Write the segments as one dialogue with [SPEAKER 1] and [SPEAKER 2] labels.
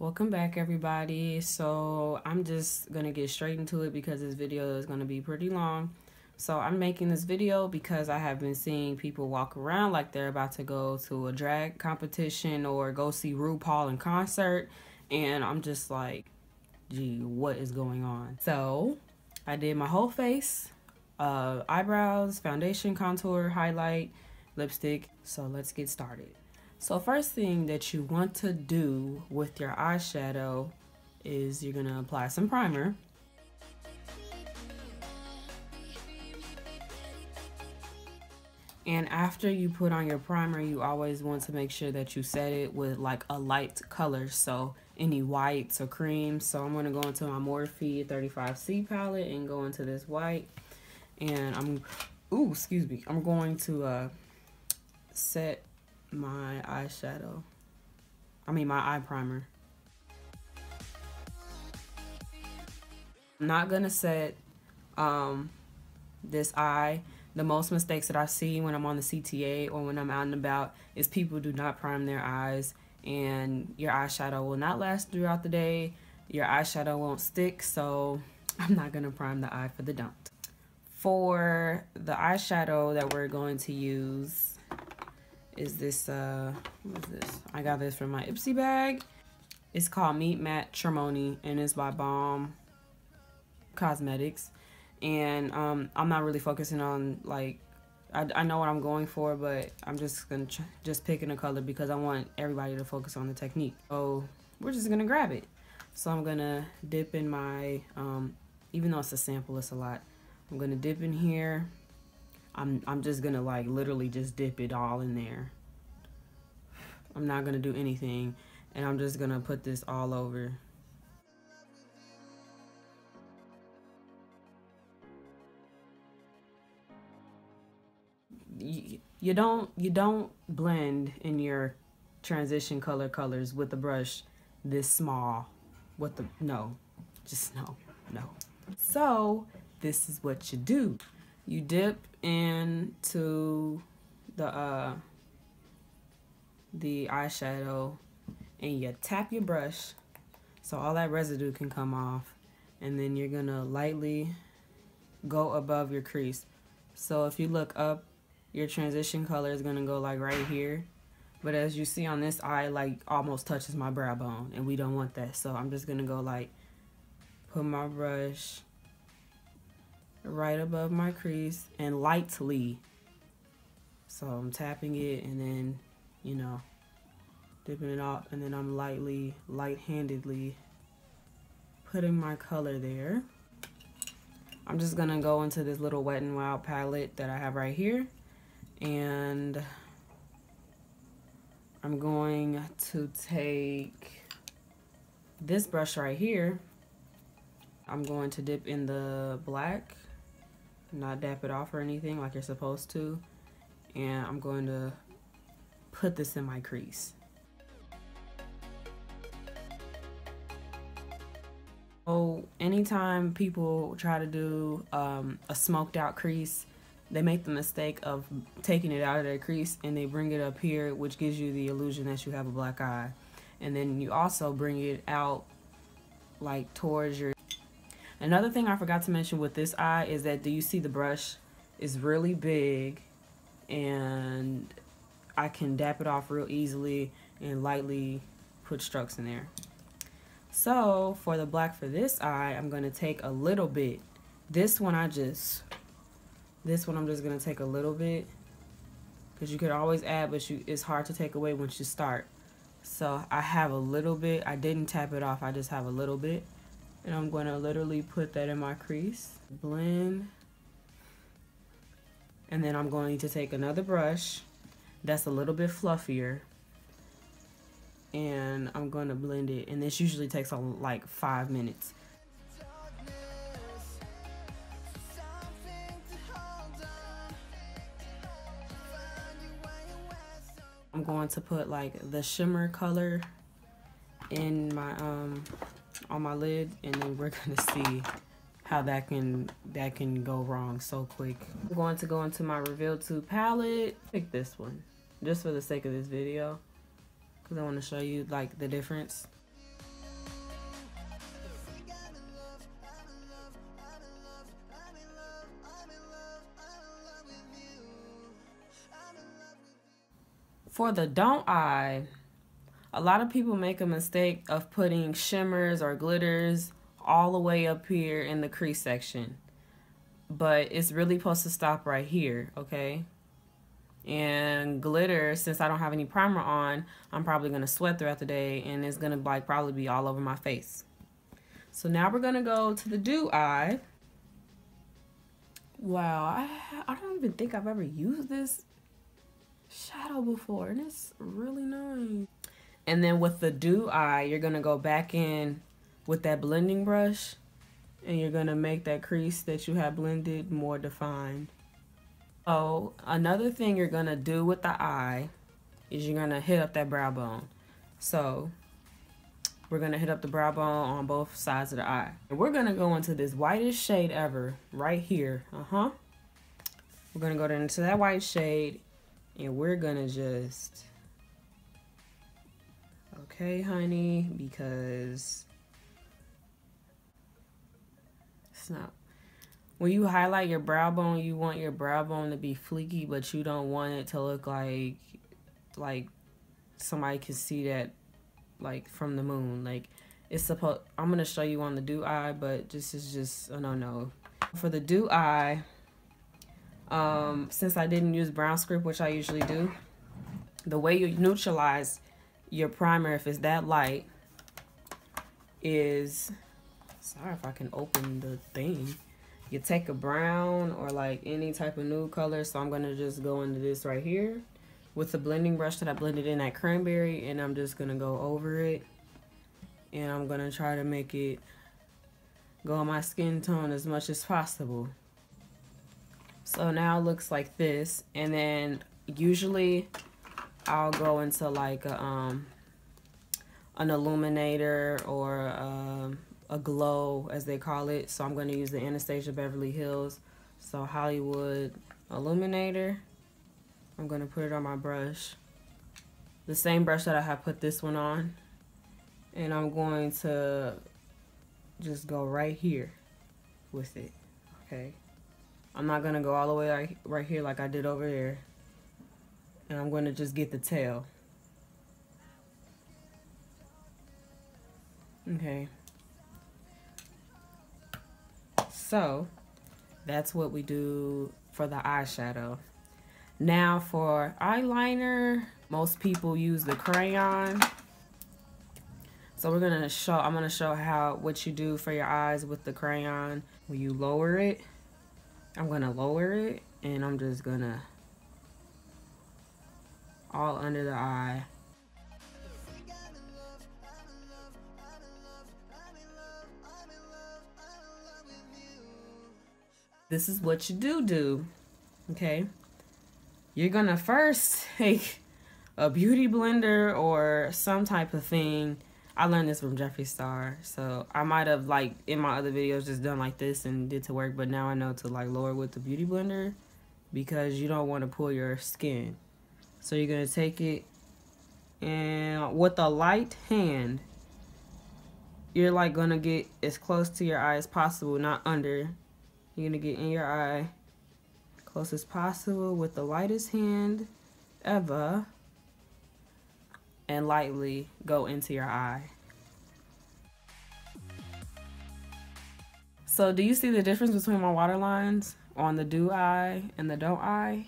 [SPEAKER 1] Welcome back, everybody. So I'm just gonna get straight into it because this video is gonna be pretty long. So I'm making this video because I have been seeing people walk around like they're about to go to a drag competition or go see RuPaul in concert, and I'm just like, gee, what is going on? So I did my whole face, eyebrows, foundation, contour, highlight, lipstick. So let's get started. So first thing that you want to do with your eyeshadow is you're gonna apply some primer. And after you put on your primer, you always want to make sure that you set it with like a light color, so any whites or creams. So I'm gonna go into my Morphe 35C palette and go into this white, and I'm going to set my eyeshadow, my eye primer. I'm not gonna set this eye. The most mistakes that I see when I'm on the CTA or when I'm out and about is people do not prime their eyes, and your eyeshadow will not last throughout the day. Your eyeshadow won't stick, so I'm not gonna prime the eye for the don't. For the eyeshadow that we're going to use is this, what is this? I got this from my Ipsy bag. It's called Meet Matte Tremoni, and it's by Balm Cosmetics. And I'm not really focusing on, like, I know what I'm going for, but I'm just gonna just picking a color because I want everybody to focus on the technique. So we're just gonna grab it. So I'm gonna dip in my, even though it's a sample, it's a lot. I'm gonna dip in here. I'm just gonna like literally just dip it all in there. I'm not gonna do anything, and I'm just gonna put this all over. You don't blend in your transition colors with the brush this small. No. So this is what you do. You dip into the eyeshadow and you tap your brush so all that residue can come off, and then you're gonna lightly go above your crease. So if you look up, your transition color is gonna go like right here, but as you see on this eye, like almost touches my brow bone, and we don't want that. So I'm just gonna go like, put my brush right above my crease and lightly. So I'm tapping it and then, you know, dipping it off, and then I'm light-handedly putting my color there. I'm just gonna go into this little Wet n Wild palette that I have right here, and I'm going to take this brush right here. I'm going to dip in the black, not dab it off or anything like you're supposed to, and I'm going to put this in my crease. So anytime people try to do a smoked out crease, they make the mistake of taking it out of their crease and they bring it up here, which gives you the illusion that you have a black eye. And then you also bring it out like towards your... Another thing I forgot to mention with this eye is that, do you see the brush is really big, and I can dap it off real easily and lightly put strokes in there. So for the black for this eye, I'm going to take a little bit. This one I'm just going to take a little bit, because you could always add, but it's hard to take away once you start. So I have a little bit. I didn't tap it off. I just have a little bit. And I'm going to literally put that in my crease. Blend. And then I'm going to take another brush that's a little bit fluffier, and I'm going to blend it. And this usually takes like 5 minutes. I'm going to put like the shimmer color in my on my lid, and then we're gonna see how that can go wrong so quick. I'm going to go into my Reveal 2 palette. Pick this one just for the sake of this video, because I want to show you like the difference. For the don't eye, a lot of people make a mistake of putting shimmers or glitters all the way up here in the crease section. But it's really supposed to stop right here, okay? And glitter, since I don't have any primer on, I'm probably going to sweat throughout the day, and it's going to like probably be all over my face. So now we're going to go to the do eye. Wow, I don't even think I've ever used this shadow before, and it's really nice. And then with the do eye, you're going to go back in with that blending brush, and you're going to make that crease that you have blended more defined. So another thing you're going to do with the eye is you're going to hit up that brow bone. So we're going to hit up the brow bone on both sides of the eye. And we're going to go into this whitest shade ever right here. We're going to go into that white shade, and we're going to just, okay, honey, because it's not, when you highlight your brow bone, you want your brow bone to be fleeky, but you don't want it to look like somebody can see that like from the moon. Like it's supposed, I'm going to show you on the do eye, but this is just a no. For the do eye, since I didn't use brown script, which I usually do, the way you neutralize your primer, if it's that light, is, sorry if I can open the thing. You take a brown or like any type of nude color. So I'm going to just go into this right here with the blending brush that I blended in that cranberry, and I'm just going to go over it, and I'm going to try to make it go on my skin tone as much as possible. So now it looks like this, and then usually I'll go into like an illuminator or a glow, as they call it. So I'm going to use the Anastasia Beverly Hills So Hollywood illuminator. I'm going to put it on my brush, the same brush that I have put this one on, and I'm going to just go right here with it. Okay, I'm not going to go all the way right here like I did over there, and I'm going to just get the tail. Okay, so that's what we do for the eyeshadow. Now for eyeliner, most people use the crayon. So I'm gonna show what you do for your eyes with the crayon. When you lower it, I'm gonna lower it, and I'm just gonna all under the eye. This is what you do, okay? You're gonna first take a beauty blender or some type of thing. I learned this from Jeffree Star, so I might have, like, in my other videos just done like this and did to work, but now I know to like lower with the beauty blender because you don't want to pull your skin. So you're gonna take it, and with a light hand, you're like gonna get as close to your eye as possible, not under. You're gonna get in your eye close as possible with the lightest hand ever, and lightly go into your eye. So do you see the difference between my waterlines on the do eye and the don't eye?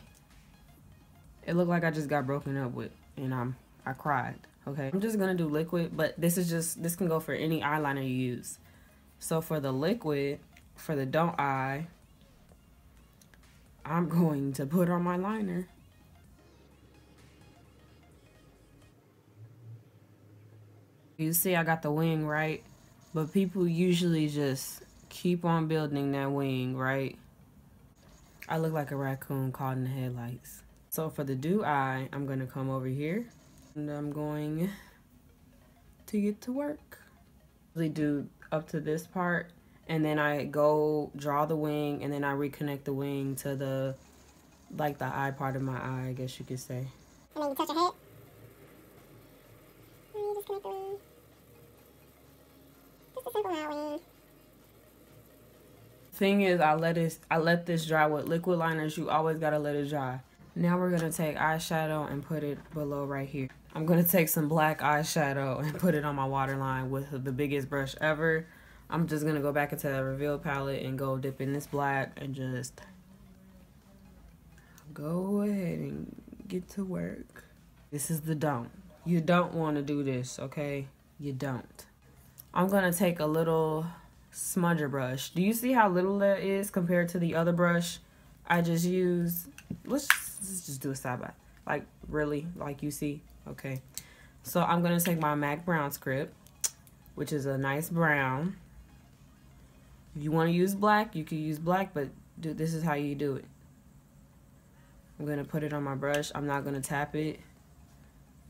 [SPEAKER 1] It looked like I just got broken up with, and I cried. Okay, I'm just gonna do liquid, but this can go for any eyeliner you use. So for the liquid, for the don't eye, I'm going to put on my liner. You see I got the wing, right? But people usually just keep on building that wing, right? I look like a raccoon caught in the headlights. So for the do eye, I'm going to come over here, and I'm going to get to work. Really do up to this part, and then I go draw the wing, and then I reconnect the wing to the, like, the eye part of my eye, I guess you could say.
[SPEAKER 2] And then you touch your head. And you just connect the wing. Just a simple wing.
[SPEAKER 1] Thing is, I let this dry. With liquid liners, you always gotta let it dry. Now we're going to take eyeshadow and put it below right here. I'm going to take some black eyeshadow and put it on my waterline with the biggest brush ever. I'm just going to go back into the reveal palette and go dip in this black and just go ahead and get to work. This is the don't. You don't want to do this, okay? You don't. I'm going to take a little smudger brush. Do you see how little that is compared to the other brush I just used? Let's just do a side by. Like, really? Like you see? Okay. So I'm going to take my MAC brown script, which is a nice brown. If you want to use black, you can use black, but this is how you do it. I'm going to put it on my brush. I'm not going to tap it.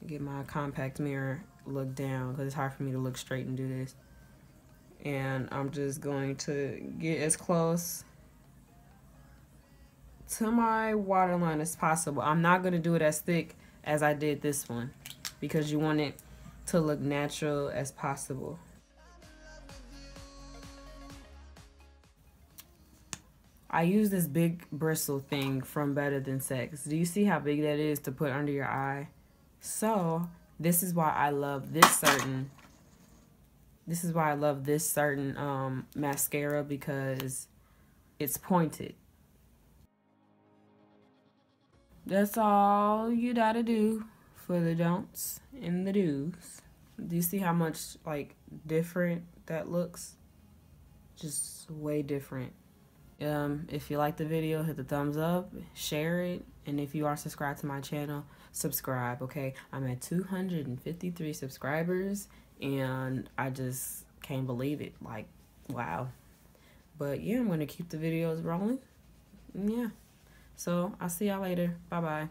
[SPEAKER 1] Get my compact mirror, look down, because it's hard for me to look straight and do this. And I'm just going to get as close to my waterline as possible. I'm not going to do it as thick as I did this one, because you want it to look natural as possible. I use this big bristle thing from Better Than Sex. Do you see how big that is to put under your eye? So this is why I love this certain mascara, because it's pointed. That's all you gotta do for the don'ts and the do's. Do you see how much like different that looks? Just way different. If you like the video, hit the thumbs up, share it, and if you are subscribed to my channel, subscribe, okay? I'm at 253 subscribers, and I just can't believe it. Like, wow. But yeah, I'm going to keep the videos rolling. Yeah. So, I'll see y'all later. Bye-bye.